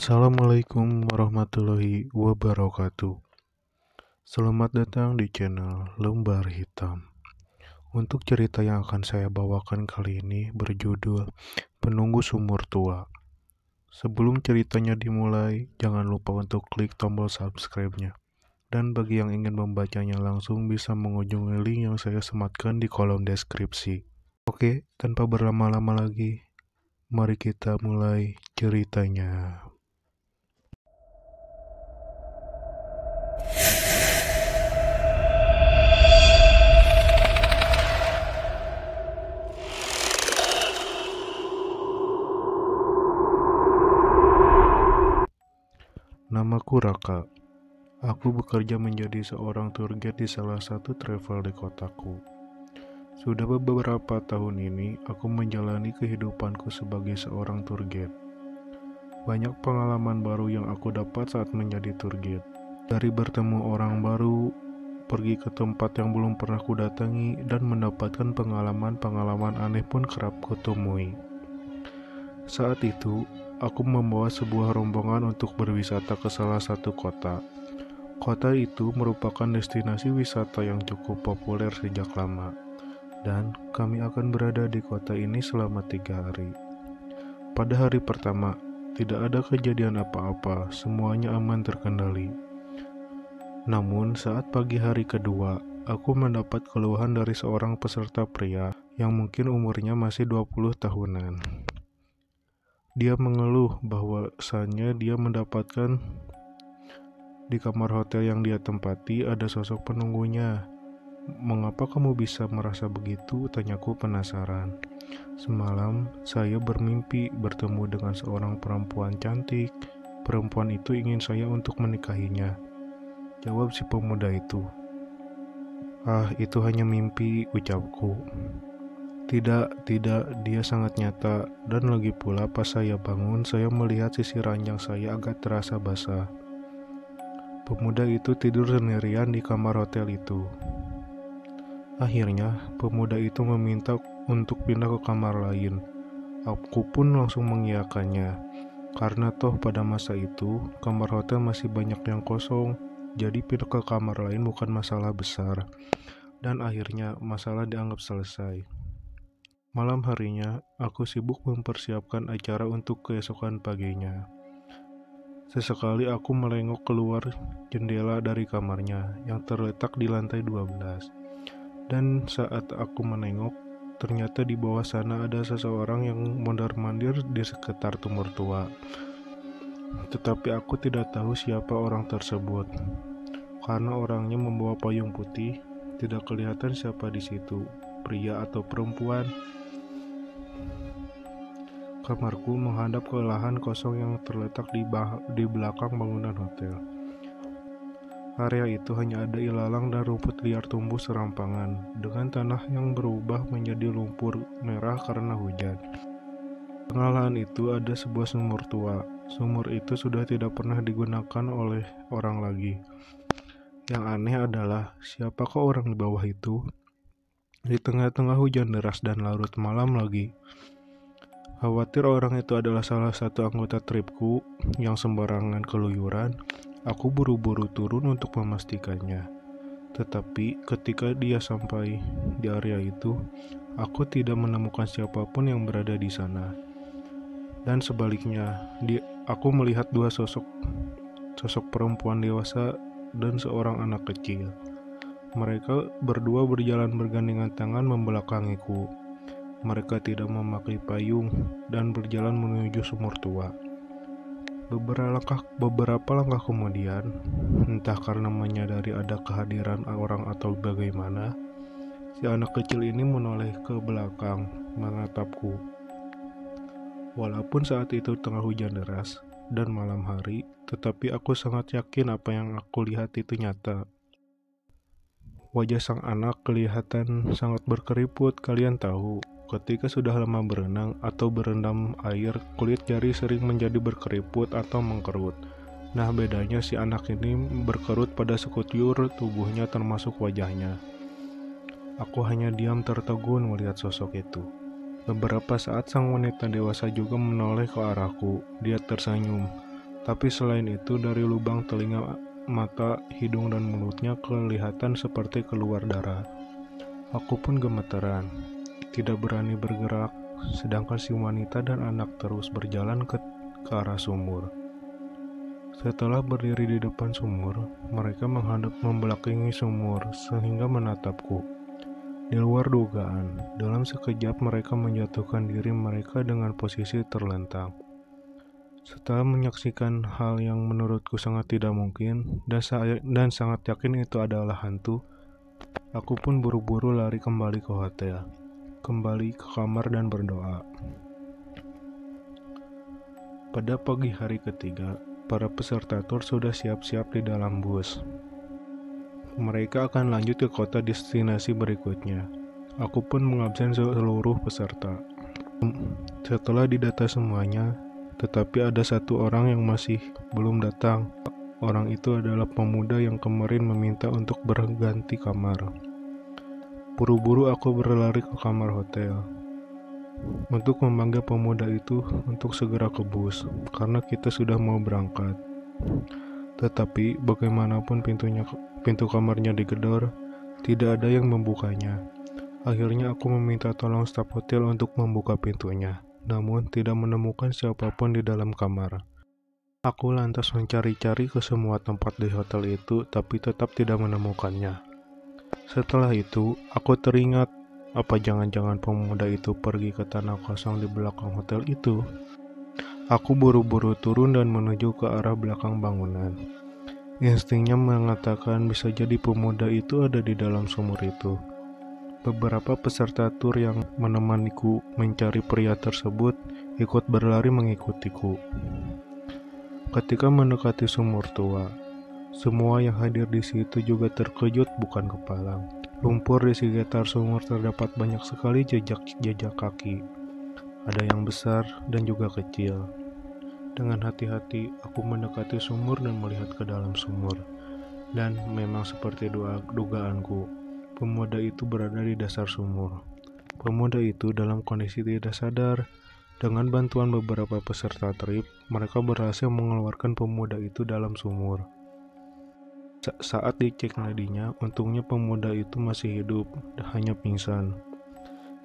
Assalamualaikum warahmatullahi wabarakatuh. Selamat datang di channel Lembar Hitam. Untuk cerita yang akan saya bawakan kali ini berjudul Penunggu Sumur Tua. Sebelum ceritanya dimulai, jangan lupa untuk klik tombol subscribe-nya. Dan bagi yang ingin membacanya langsung bisa mengunjungi link yang saya sematkan di kolom deskripsi. Oke, tanpa berlama-lama lagi, mari kita mulai ceritanya. Namaku Raka. Aku bekerja menjadi seorang tour guide di salah satu travel di kotaku. Sudah beberapa tahun ini, aku menjalani kehidupanku sebagai seorang tour guide. Banyak pengalaman baru yang aku dapat saat menjadi tour guide. Dari bertemu orang baru, pergi ke tempat yang belum pernah kudatangi, dan mendapatkan pengalaman-pengalaman aneh pun kerap kutemui. Saat itu, aku membawa sebuah rombongan untuk berwisata ke salah satu kota. Kota itu merupakan destinasi wisata yang cukup populer sejak lama, dan kami akan berada di kota ini selama 3 hari. Pada hari pertama, tidak ada kejadian apa-apa, semuanya aman terkendali. Namun saat pagi hari kedua, aku mendapat keluhan dari seorang peserta pria yang mungkin umurnya masih 20 tahunan. Dia mengeluh bahwasannya dia mendapatkan di kamar hotel yang dia tempati ada sosok penunggunya. "Mengapa kamu bisa merasa begitu?" tanyaku penasaran. "Semalam saya bermimpi bertemu dengan seorang perempuan cantik. Perempuan itu ingin saya untuk menikahinya," jawab si pemuda itu. "Ah, itu hanya mimpi," ucapku. Tidak, dia sangat nyata, dan lagi pula pas saya bangun, saya melihat sisi ranjang saya agak terasa basah. Pemuda itu tidur sendirian di kamar hotel itu. Akhirnya, pemuda itu meminta untuk pindah ke kamar lain. Aku pun langsung mengiyakannya, karena toh pada masa itu, kamar hotel masih banyak yang kosong, jadi pindah ke kamar lain bukan masalah besar. Dan akhirnya, masalah dianggap selesai. Malam harinya, aku sibuk mempersiapkan acara untuk keesokan paginya. Sesekali aku melengok keluar jendela dari kamarnya yang terletak di lantai 12. Dan saat aku menengok, ternyata di bawah sana ada seseorang yang mondar-mandir di sekitar sumur tua. Tetapi aku tidak tahu siapa orang tersebut. Karena orangnya membawa payung putih, tidak kelihatan siapa di situ, pria atau perempuan. Kamarku menghadap ke lahan kosong yang terletak di belakang bangunan hotel. Area itu hanya ada ilalang dan rumput liar tumbuh serampangan, dengan tanah yang berubah menjadi lumpur merah karena hujan. Di tengah lahan itu ada sebuah sumur tua. Sumur itu sudah tidak pernah digunakan oleh orang lagi. Yang aneh adalah, siapakah orang di bawah itu? Di tengah-tengah hujan deras dan larut malam lagi. Khawatir orang itu adalah salah satu anggota tripku yang sembarangan keluyuran, aku buru-buru turun untuk memastikannya. Tetapi ketika dia sampai di area itu, aku tidak menemukan siapapun yang berada di sana. Dan sebaliknya, aku melihat dua sosok perempuan dewasa dan seorang anak kecil. Mereka berdua berjalan bergandengan tangan membelakangiku. Mereka tidak memakai payung dan berjalan menuju sumur tua. Beberapa langkah kemudian, entah karena menyadari ada kehadiran orang atau bagaimana, si anak kecil ini menoleh ke belakang, menatapku. Walaupun saat itu tengah hujan deras dan malam hari, tetapi aku sangat yakin apa yang aku lihat itu nyata. Wajah sang anak kelihatan sangat berkeriput. Kalian tahu, ketika sudah lama berenang atau berendam air, kulit jari sering menjadi berkeriput atau mengkerut. Nah, bedanya si anak ini berkerut pada sekujur tubuhnya termasuk wajahnya. Aku hanya diam tertegun melihat sosok itu. Beberapa saat sang wanita dewasa juga menoleh ke arahku. Dia tersenyum. Tapi selain itu, dari lubang telinga, mata, hidung, dan mulutnya kelihatan seperti keluar darah. Aku pun gemeteran, tidak berani bergerak, sedangkan si wanita dan anak terus berjalan ke arah sumur. Setelah berdiri di depan sumur, mereka menghadap membelakangi sumur sehingga menatapku. Di luar dugaan, dalam sekejap mereka menjatuhkan diri mereka dengan posisi terlentang. Setelah menyaksikan hal yang menurutku sangat tidak mungkin dan sangat yakin itu adalah hantu, aku pun buru-buru lari kembali ke hotel, kembali ke kamar dan berdoa. Pada pagi hari ketiga, para peserta tur sudah siap-siap di dalam bus. Mereka akan lanjut ke kota destinasi berikutnya. Aku pun mengabsen seluruh peserta. Setelah didata semuanya, tetapi ada satu orang yang masih belum datang. Orang itu adalah pemuda yang kemarin meminta untuk berganti kamar. Buru-buru aku berlari ke kamar hotel untuk memanggil pemuda itu untuk segera ke bus, karena kita sudah mau berangkat. Tetapi bagaimanapun pintu kamarnya digedor, tidak ada yang membukanya. Akhirnya aku meminta tolong staf hotel untuk membuka pintunya, namun tidak menemukan siapapun di dalam kamar. Aku lantas mencari-cari ke semua tempat di hotel itu, tapi tetap tidak menemukannya. Setelah itu, aku teringat, apa jangan-jangan pemuda itu pergi ke tanah kosong di belakang hotel itu? Aku buru-buru turun dan menuju ke arah belakang bangunan. Instingnya mengatakan bisa jadi pemuda itu ada di dalam sumur itu. Beberapa peserta tur yang menemaniku mencari pria tersebut ikut berlari mengikutiku. Ketika mendekati sumur tua, semua yang hadir di situ juga terkejut bukan kepalang. Lumpur di sekitar sumur terdapat banyak sekali jejak kaki. Ada yang besar dan juga kecil. Dengan hati-hati, aku mendekati sumur dan melihat ke dalam sumur. Dan memang seperti dugaanku, pemuda itu berada di dasar sumur. Pemuda itu dalam kondisi tidak sadar. Dengan bantuan beberapa peserta trip, mereka berhasil mengeluarkan pemuda itu dalam sumur. Saat dicek nadinya, untungnya pemuda itu masih hidup, hanya pingsan.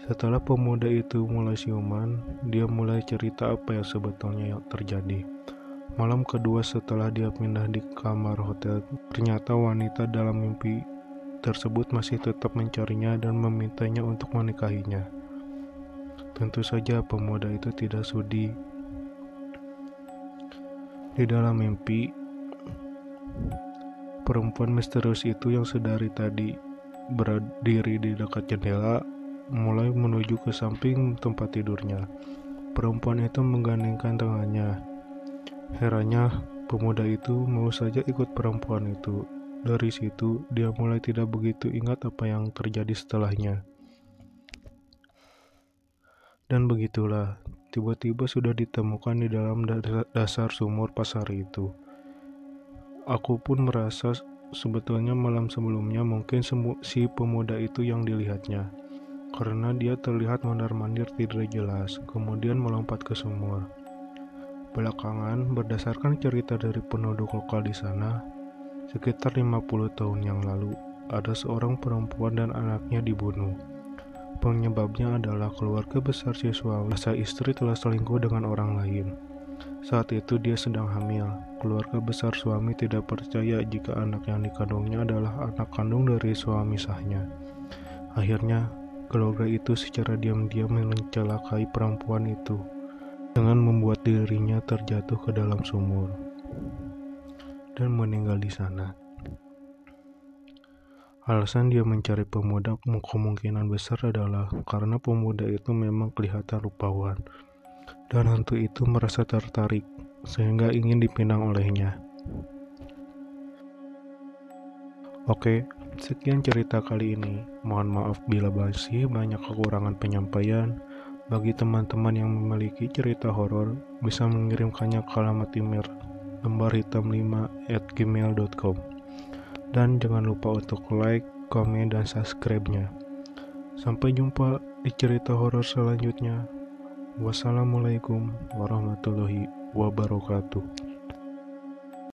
Setelah pemuda itu mulai siuman, dia mulai cerita apa yang sebetulnya yang terjadi. Malam kedua setelah dia pindah di kamar hotel, ternyata wanita dalam mimpi tersebut masih tetap mencarinya dan memintanya untuk menikahinya. Tentu saja pemuda itu tidak sudi. Di dalam mimpi, perempuan misterius itu yang sedari tadi berdiri di dekat jendela mulai menuju ke samping tempat tidurnya. Perempuan itu menggandengkan tangannya. Herannya, pemuda itu mau saja ikut perempuan itu. Dari situ, dia mulai tidak begitu ingat apa yang terjadi setelahnya. Dan begitulah, tiba-tiba sudah ditemukan di dalam dasar sumur pasar itu. Aku pun merasa sebetulnya malam sebelumnya mungkin si pemuda itu yang dilihatnya, karena dia terlihat mondar-mandir tidak jelas, kemudian melompat ke sumur. Belakangan, berdasarkan cerita dari penduduk lokal di sana, sekitar 50 tahun yang lalu, ada seorang perempuan dan anaknya dibunuh. Penyebabnya adalah keluarga besar siswa merasa istri telah selingkuh dengan orang lain. Saat itu dia sedang hamil. Keluarga besar suami tidak percaya jika anak yang dikandungnya adalah anak kandung dari suami sahnya. Akhirnya, keluarga itu secara diam-diam mencelakai perempuan itu dengan membuat dirinya terjatuh ke dalam sumur dan meninggal di sana. Alasan dia mencari pemuda kemungkinan besar adalah karena pemuda itu memang kelihatan rupawan, dan hantu itu merasa tertarik sehingga ingin dipinang olehnya. Oke, sekian cerita kali ini. Mohon maaf bila masih banyak kekurangan penyampaian. Bagi teman-teman yang memiliki cerita horor, bisa mengirimkannya ke alamat email lembarhitam5@gmail.com. Dan jangan lupa untuk like, komen, dan subscribe-nya. Sampai jumpa di cerita horor selanjutnya. Wassalamualaikum warahmatullahi wabarakatuh.